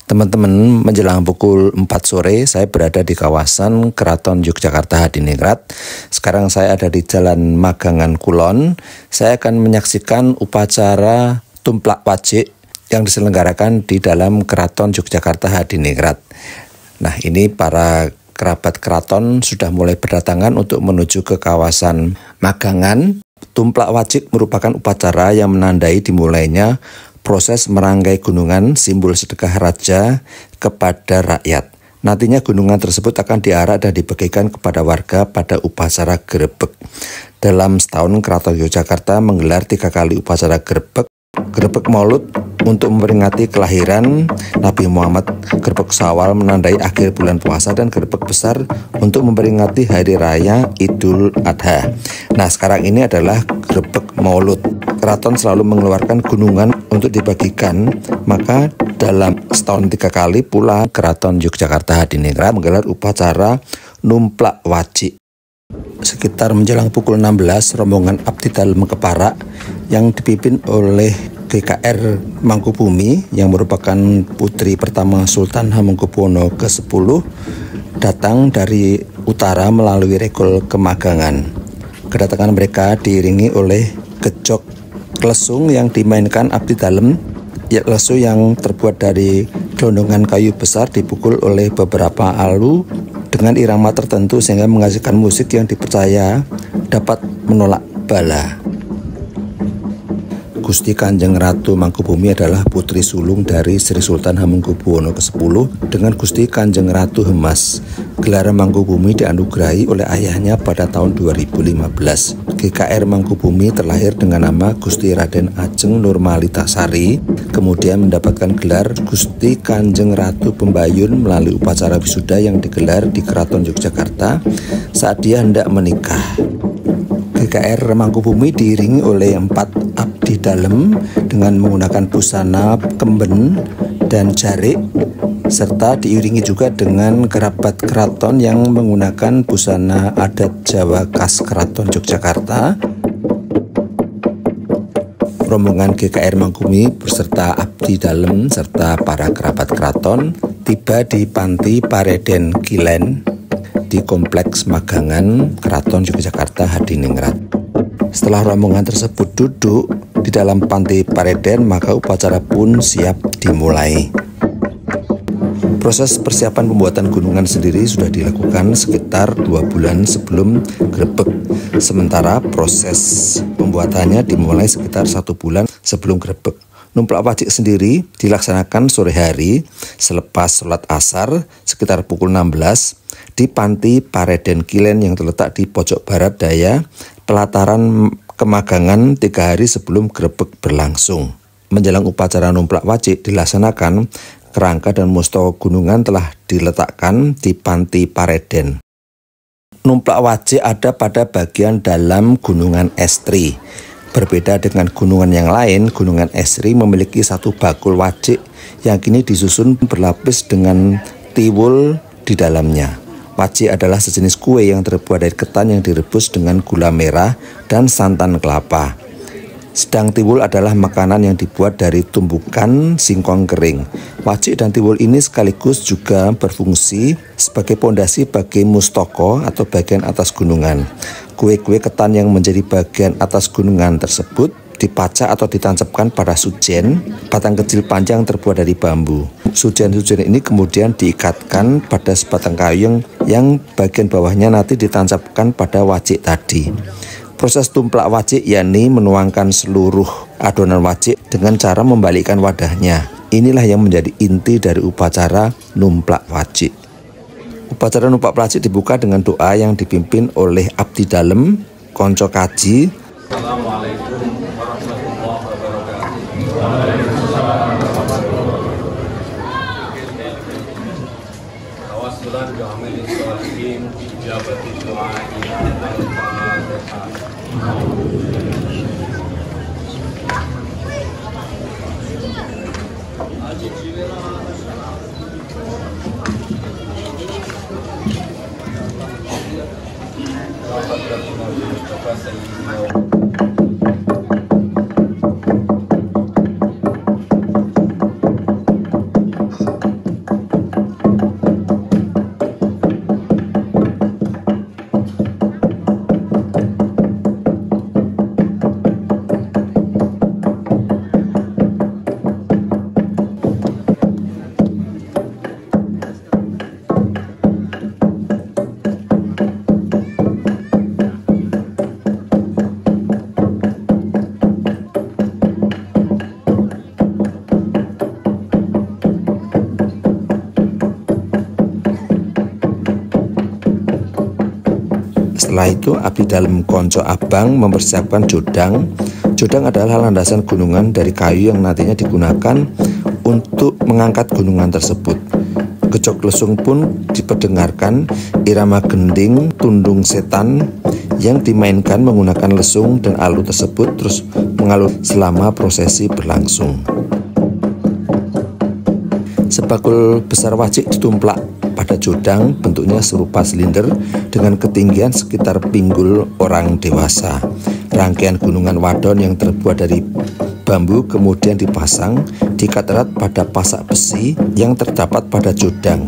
Teman-teman, menjelang pukul 4 sore saya berada di kawasan Keraton Yogyakarta Hadiningrat. Sekarang saya ada di Jalan Magangan Kulon. Saya akan menyaksikan upacara tumplak wajik yang diselenggarakan di dalam Keraton Yogyakarta Hadiningrat. Nah, ini para kerabat keraton sudah mulai berdatangan untuk menuju ke kawasan Magangan. Tumplak wajik merupakan upacara yang menandai dimulainya proses merangkai gunungan, simbol sedekah raja kepada rakyat. Nantinya gunungan tersebut akan diarak dan dibagikan kepada warga pada upacara grebek. Dalam setahun Keraton Yogyakarta menggelar 3 kali upacara grebek. Grebek Maulud untuk memperingati kelahiran Nabi Muhammad, grebek Syawal menandai akhir bulan puasa, dan grebek besar untuk memperingati hari raya Idul Adha. Nah, sekarang ini adalah grebek Maulud. Keraton selalu mengeluarkan gunungan untuk dibagikan, maka dalam setahun 3 kali pula Keraton Yogyakarta Hadiningrat menggelar upacara numplak wajik. Sekitar menjelang pukul 16, rombongan Abdi Dalem Keparak yang dipimpin oleh GKR Mangkubumi yang merupakan putri pertama Sultan Hamengkubuwono ke-10 datang dari utara melalui Regol ke Magangan. Kedatangan mereka diiringi oleh gejok klesung yang dimainkan Abdi Dalem. Klesu yang terbuat dari gelondongan kayu besar dipukul oleh beberapa alu dengan irama tertentu sehingga menghasilkan musik yang dipercaya dapat menolak bala. Gusti Kanjeng Ratu Mangkubumi adalah putri sulung dari Sri Sultan Hamengkubuwono ke-10 dengan Gusti Kanjeng Ratu Hemas. Gelar Mangkubumi dianugerahi oleh ayahnya pada tahun 2015. GKR Mangkubumi terlahir dengan nama Gusti Raden Ajeng Nurmalitasari, kemudian mendapatkan gelar Gusti Kanjeng Ratu Pembayun melalui upacara wisuda yang digelar di Keraton Yogyakarta saat dia hendak menikah. GKR Mangkubumi diiringi oleh 4 abdi dalem dengan menggunakan busana kemben dan jarik, serta diiringi juga dengan kerabat keraton yang menggunakan busana adat Jawa khas Keraton Yogyakarta. Rombongan GKR Mangkubumi beserta abdi dalem serta para kerabat keraton tiba di Panti Pareden Kilen di Kompleks Magangan Keraton Yogyakarta Hadiningrat. Setelah rombongan tersebut duduk di dalam Panti Pareden, maka upacara pun siap dimulai. Proses persiapan pembuatan gunungan sendiri sudah dilakukan sekitar 2 bulan sebelum grebek. Sementara proses pembuatannya dimulai sekitar 1 bulan sebelum grebek. Numplak wajik sendiri dilaksanakan sore hari selepas sholat asar sekitar pukul 16 di Panti Pareden Kilen yang terletak di pojok barat daya pelataran Kemagangan 3 hari sebelum grebek berlangsung. Menjelang upacara numplak wajik dilaksanakan, kerangka dan mustaka gunungan telah diletakkan di Panti Pareden. Numplak wajik ada pada bagian dalam gunungan estri. Berbeda dengan gunungan yang lain, gunungan estri memiliki satu bakul wajik yang kini disusun berlapis dengan tiwul di dalamnya. Wajik adalah sejenis kue yang terbuat dari ketan yang direbus dengan gula merah dan santan kelapa. Sedang tiwul adalah makanan yang dibuat dari tumbukan singkong kering. Wajik dan tiwul ini sekaligus juga berfungsi sebagai pondasi bagi mustaka atau bagian atas gunungan. Kue-kue ketan yang menjadi bagian atas gunungan tersebut dipacak atau ditancapkan pada sujen, batang kecil panjang terbuat dari bambu. Sujen-sujen ini kemudian diikatkan pada sebatang kayu yang bagian bawahnya nanti ditancapkan pada wajik tadi. Proses tumplak wajik yakni menuangkan seluruh adonan wajik dengan cara membalikkan wadahnya. Inilah yang menjadi inti dari upacara numplak wajik. Upacara numplak wajik dibuka dengan doa yang dipimpin oleh abdi dalem, konco kaji. Assalamualaikum warahmatullahi wabarakatuh. Tawassulan bi amalin sholihin ijabati du'ai al-Fatihah. Setelah itu abdi dalem konco abang mempersiapkan jodang. Jodang adalah landasan gunungan dari kayu yang nantinya digunakan untuk mengangkat gunungan tersebut. Gejok lesung pun diperdengarkan irama gending tundung setan yang dimainkan menggunakan lesung dan alu tersebut terus mengalun selama prosesi berlangsung. Sebakul besar wajik ditumplak pada jodang, bentuknya serupa silinder dengan ketinggian sekitar pinggul orang dewasa. Rangkaian gunungan wadon yang terbuat dari bambu kemudian dipasang diikat erat pada pasak besi yang terdapat pada jodang.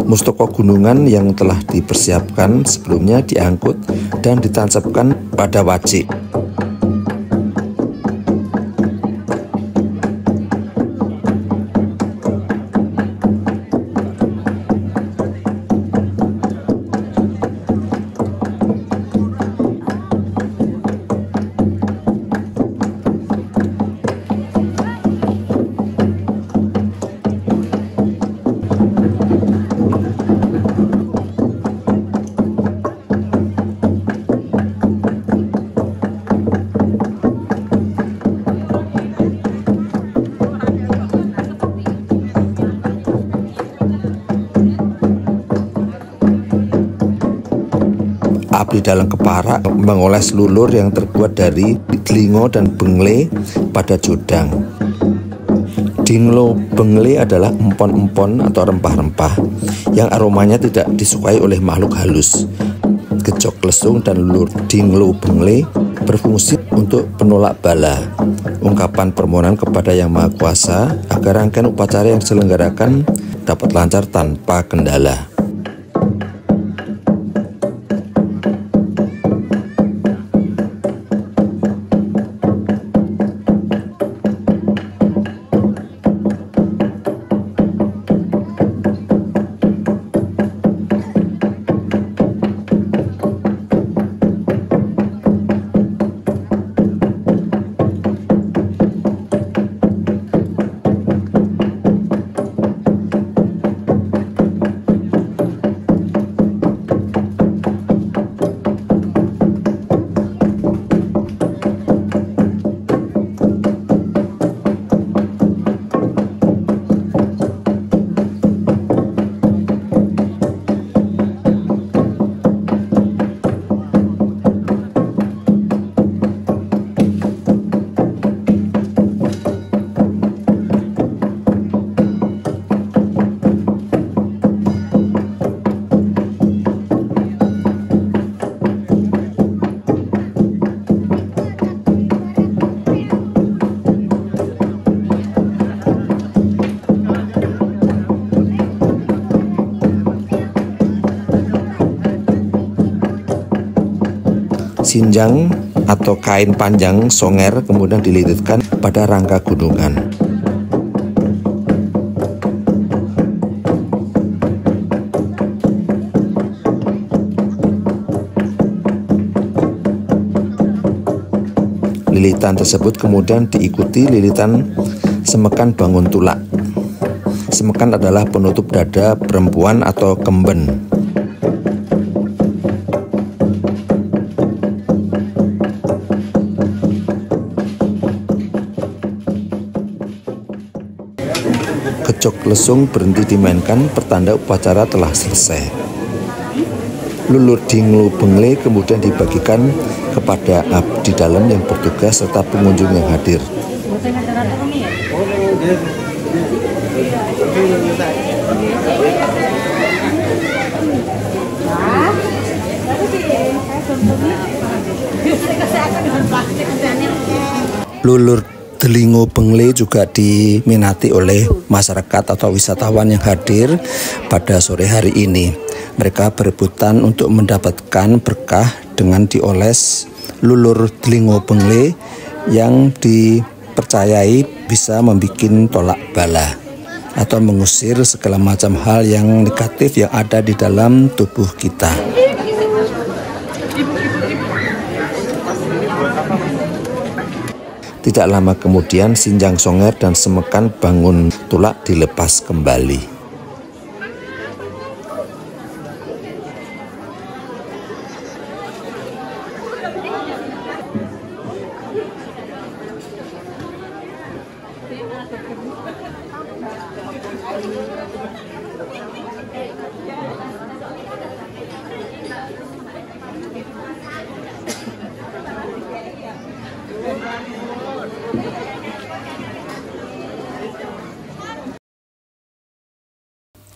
Mustaka gunungan yang telah dipersiapkan sebelumnya diangkut dan ditancapkan pada wajik. Abdi dalem keparak mengoles lulur yang terbuat dari dinglo dan bengle pada jodang. Dinglo bengle adalah empon-empon atau rempah-rempah yang aromanya tidak disukai oleh makhluk halus. Gejok lesung dan lulur dinglo bengle berfungsi untuk penolak bala. Ungkapan permohonan kepada Yang Maha Kuasa agar rangkaian upacara yang diselenggarakan dapat lancar tanpa kendala. Sinjang atau kain panjang songer kemudian dililitkan pada rangka gunungan. Lilitan tersebut kemudian diikuti lilitan semekan bangun tulak. Semekan adalah penutup dada perempuan atau kemben. Gejok lesung berhenti dimainkan, pertanda upacara telah selesai. Lulur dinglo bengle kemudian dibagikan kepada abdi dalem yang bertugas serta pengunjung yang hadir. Lulur Delingo Bengle juga diminati oleh masyarakat atau wisatawan yang hadir pada sore hari ini. Mereka berebutan untuk mendapatkan berkah dengan dioles lulur Delingo Bengle yang dipercayai bisa membuat tolak bala atau mengusir segala macam hal yang negatif yang ada di dalam tubuh kita. Tidak lama kemudian Sinjang Songer dan Semekan Bangun Tulak dilepas kembali.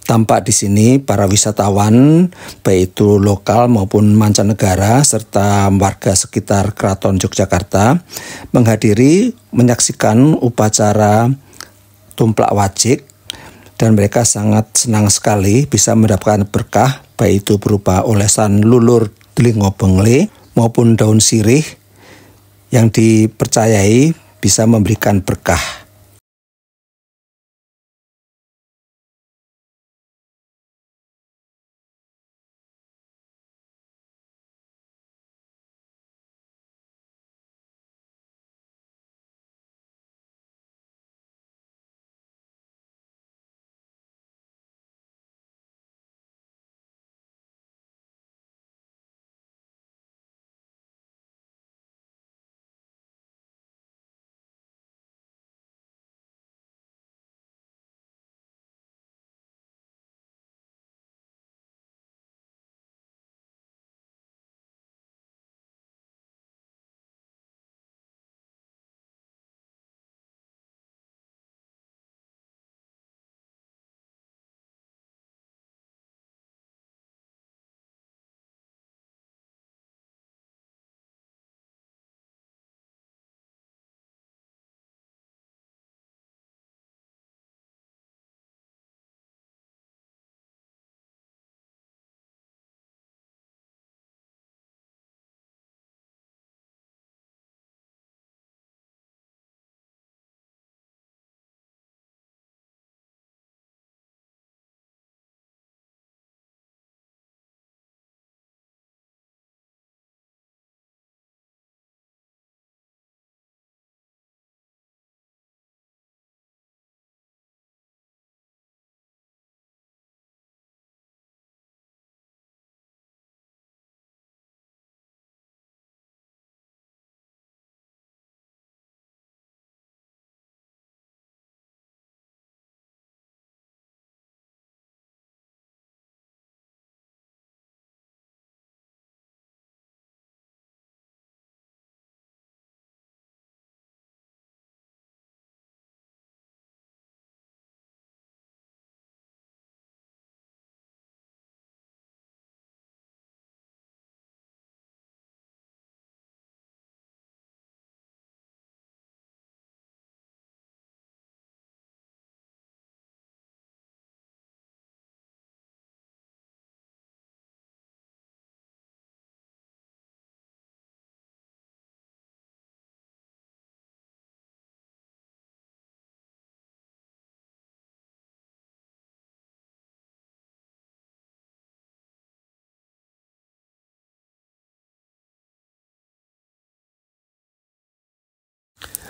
Tampak di sini para wisatawan, baik itu lokal maupun mancanegara, serta warga sekitar Keraton Yogyakarta, menyaksikan upacara tumplak wajik, dan mereka sangat senang sekali bisa mendapatkan berkah, baik itu berupa olesan lulur Delingo Bengle maupun daun sirih yang dipercayai bisa memberikan berkah.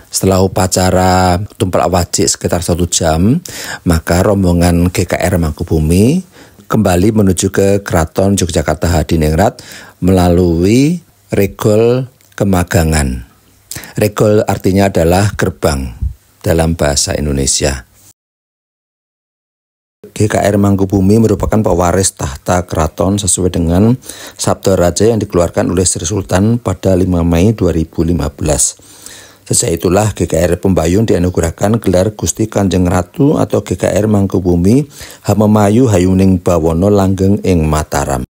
Setelah upacara tumplak wajik sekitar 1 jam, maka rombongan GKR Mangkubumi kembali menuju ke Keraton Yogyakarta Hadiningrat melalui Regol Kemagangan. Regol artinya adalah gerbang dalam bahasa Indonesia. GKR Mangkubumi merupakan pewaris tahta keraton sesuai dengan Sabda Raja yang dikeluarkan oleh Sri Sultan pada 5 Mei 2015. Sejak itulah GKR Pembayun dianugerahkan gelar Gusti Kanjeng Ratu atau GKR Mangkubumi Hamemayu Hayuning Bawono langgeng ing Mataram.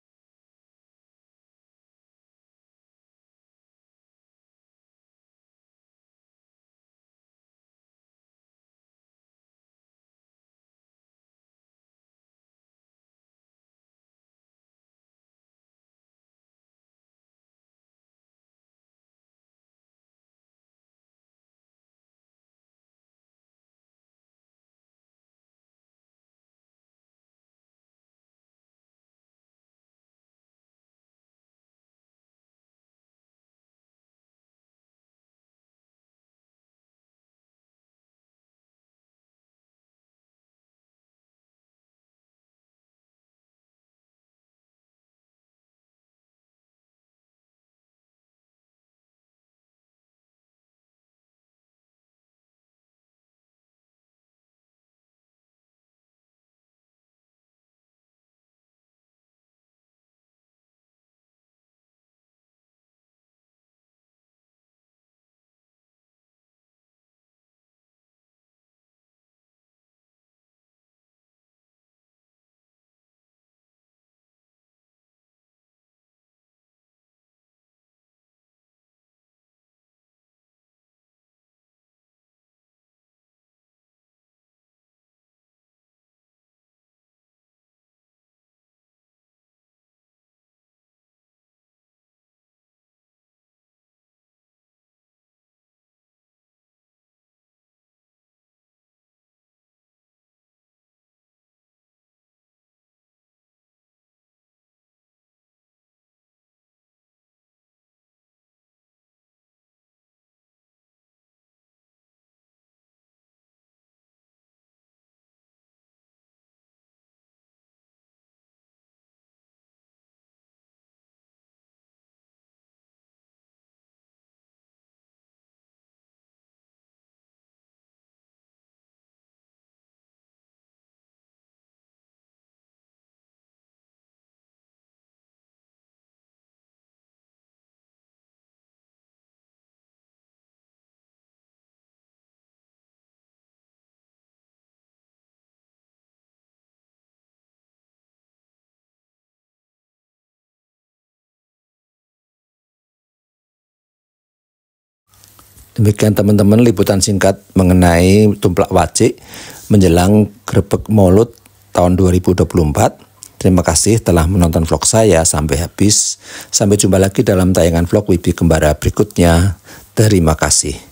Demikian teman-teman liputan singkat mengenai tumplak wajik menjelang Grebeg Maulud tahun 2024. Terima kasih telah menonton vlog saya sampai habis. Sampai jumpa lagi dalam tayangan vlog Wibi Kembara berikutnya. Terima kasih.